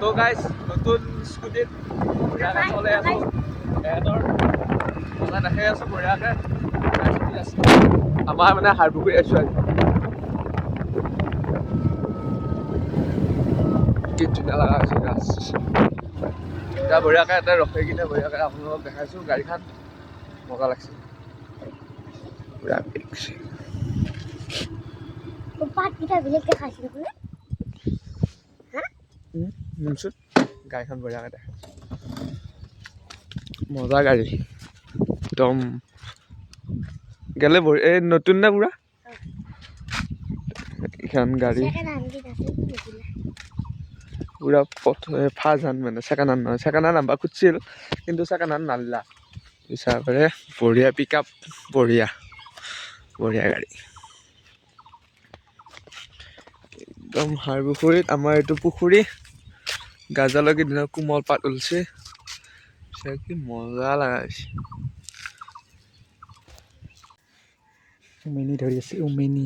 তো গাইজ নতুন স্কুটিত বঢ়িয়াকৈ চলাই আছোঁ এহেঁতৰ মজা দেখাই আছোঁ বঢ়িয়াকৈ আমাৰ মানে হাৰপুখুৰী আছোঁ আজি কি ধুনীয়া লগা হৈছে গাছ এতিয়া বঢ়িয়াকৈ এটা ৰখাই কিনে বঢ়িয়াকৈ আপোনালোকক দেখাইছোঁ গাড়ীখন মজা লাগিছে পুৰা দেখিছে গাড়ীখন বঢ়িয়াকৈ দেখা মজা গাড়ী একদম গেলে এই নতুন নে পুৰা এইখন গাড়ী পুৰা ফাৰ্ষ্ট হেণ্ড মানে ছেকেণ্ড হেণ্ড নহয় ছেকেণ্ড হেণ্ড নাম্বাৰ খুজিছিল কিন্তু ছেকেণ্ড হেণ্ড নানিলা বিচাৰ কৰে বঢ়িয়া পিক আপ বঢ়িয়া গাড়ী একদম হাৰপুখুৰীত আমাৰ এইটো পুখুৰী গাজালৈকে দিনত কোমল পাত ওলছে কি মজা লগা হৈছে উমেনি ধৰি আছে উমেনি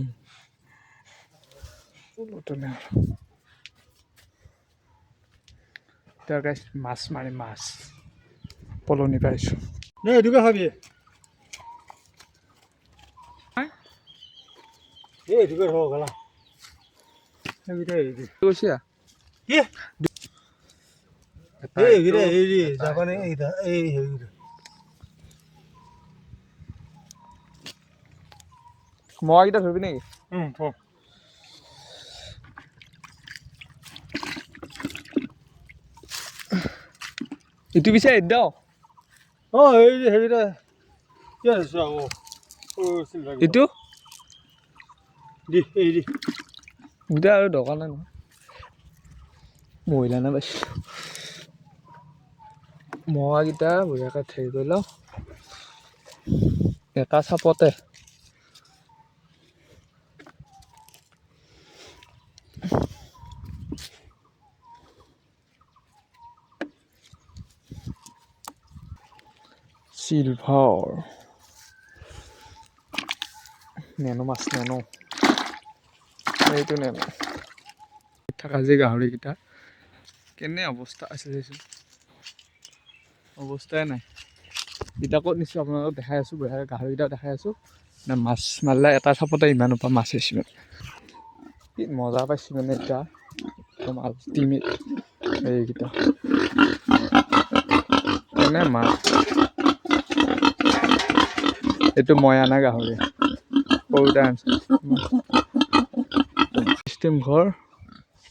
মাছ মাৰি মাছ পলনি পাইছোঁ এইটোকে খাবি এইটোকে থ গলা কৈছা মৰাকেইটা ধৰিবি নেকি ইটো পিছে একদম ইটো গোটেই আৰু দৰকাৰ নাই নহয় মহিলা নে পাইছোঁ মৰাকেইটা বঢ়িয়াকৈ হেৰি কৰি লওঁ এটা চাপতে চিলভাৰ নেনো মাছ নেনো এইটো নেনো থকা যে গাহৰিকেইটা কেনে অৱস্থা আছে চাইছোঁ অৱস্থাই নাই এতিয়া ক'ত নিছোঁ আপোনালোকক দেখাই আছোঁ বঢ়িয়াকৈ গাহৰিকেইটাও দেখাই আছোঁ মানে মাছ মাৰিলে এটা চাপতে ইমানৰ পৰা মাছ আহিছে মানে কি মজা পাইছোঁ মানে এতিয়া একদম আল্টিমেট এইকেইটা কেনে মাছ এইটো মই আনা গাহৰি সৰুতে আনিছোঁ চিষ্টেম ঘৰ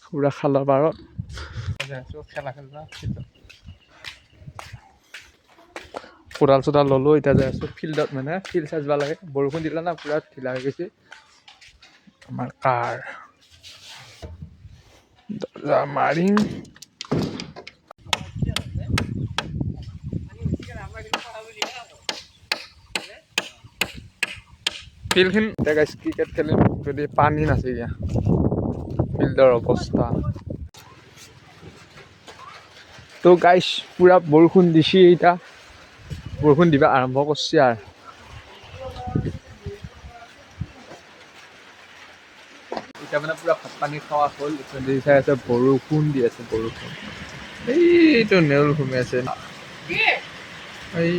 পুৰা খালৰ পাৰত খেলা কোদাল চোদাল ল'লোঁ এতিয়া যাই আছোঁ ফিল্ডত মানে ফিল্ড চাইজবা লাগে বৰষুণ দিলে না পুৰা ঢিলা হৈ গৈছে আমাৰ কাৰ দৰ্জা মাৰিম ফিল্ডখন এতিয়া গাইছ ক্ৰিকেট খেলিম যদি পানী নাছে এতিয়া ফিল্ডৰ অৱস্থা তো গাইছ পুৰা বৰষুণ দিছে এতিয়া বৰষুণ দিবা আৰম্ভ কৰিছে আৰু এতিয়া মানে পুৰা ভাত পানী খোৱা হ'ল চাই আছে বৰষুণ দি আছে বৰষুণ এইটো নেউল ঘূমি আছে এই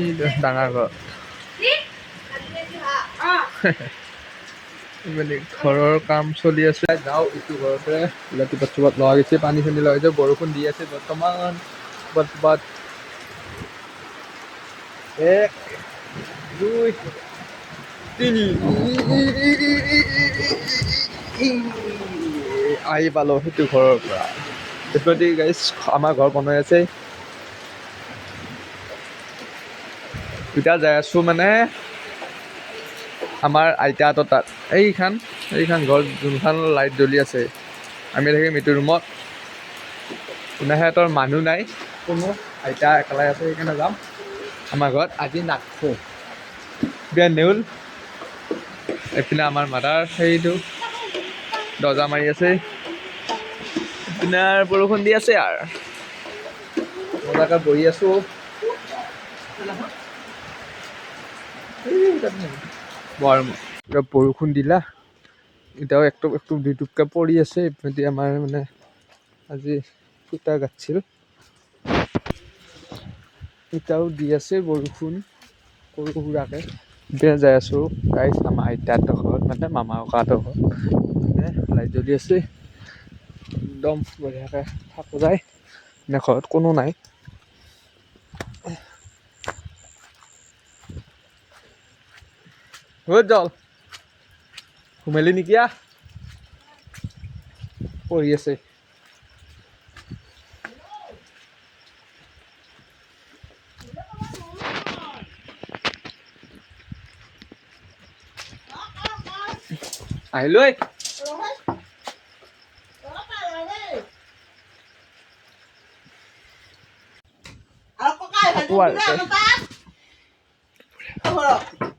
ডাঙৰ ঘৰ মানে ঘৰৰ কাম চলি আছে যাওঁ ইটো ঘৰতে ৰাতিপুৱা চুবাত লগা গৈছে পানী চানী লগাইছে বৰষুণ দি আছে বৰ্তমান ক'ৰবাত 1 2 3 আহি পালোঁ সেইটো ঘৰৰ পৰা এইটো গাইছ আমাৰ ঘৰ বনাই আছে এতিয়া যাই আছোঁ মানে আমাৰ আইতাহঁতৰ তাত এইখন ঘৰ যোনখন লাইট জ্বলি আছে আমি থাকিম এইটো ৰুমত সিহঁতৰ মানুহ নাই কোনো আইতা একেলাই আছে সেইকাৰণে যাম আমাৰ ঘৰত আজি নাথাকোঁ বিয়া নেউল এইপিনে আমাৰ মাদাৰ সেইটো দৰ্জা মাৰি আছে এইপিনে বৰষুণ দি আছে আৰু মজাকৈ বহি আছোঁ বৰষুণ দিলা এতিয়াও একটুপ দুটুপকৈ পৰি আছে এতিয়া আমাৰ মানে আজি ফুটা গাছিল এটাও দি আছে বৰষুণ সৰু সুৰাকৈ এতিয়া যাই আছোঁ গাইছ আমাৰ আইতাহঁতৰ ঘৰত মানে মামা ককাহঁতৰ ঘৰত মানে লাইট জ্বলি আছে একদম বঢ়িয়াকৈ থাকোঁ যায় মানে ঘৰত কোনো নাই হৈ জল ঘুমালি নেকি পঢ়ি আছে আহিলো ঐ Ako kaya, Wala. hindi na, mata.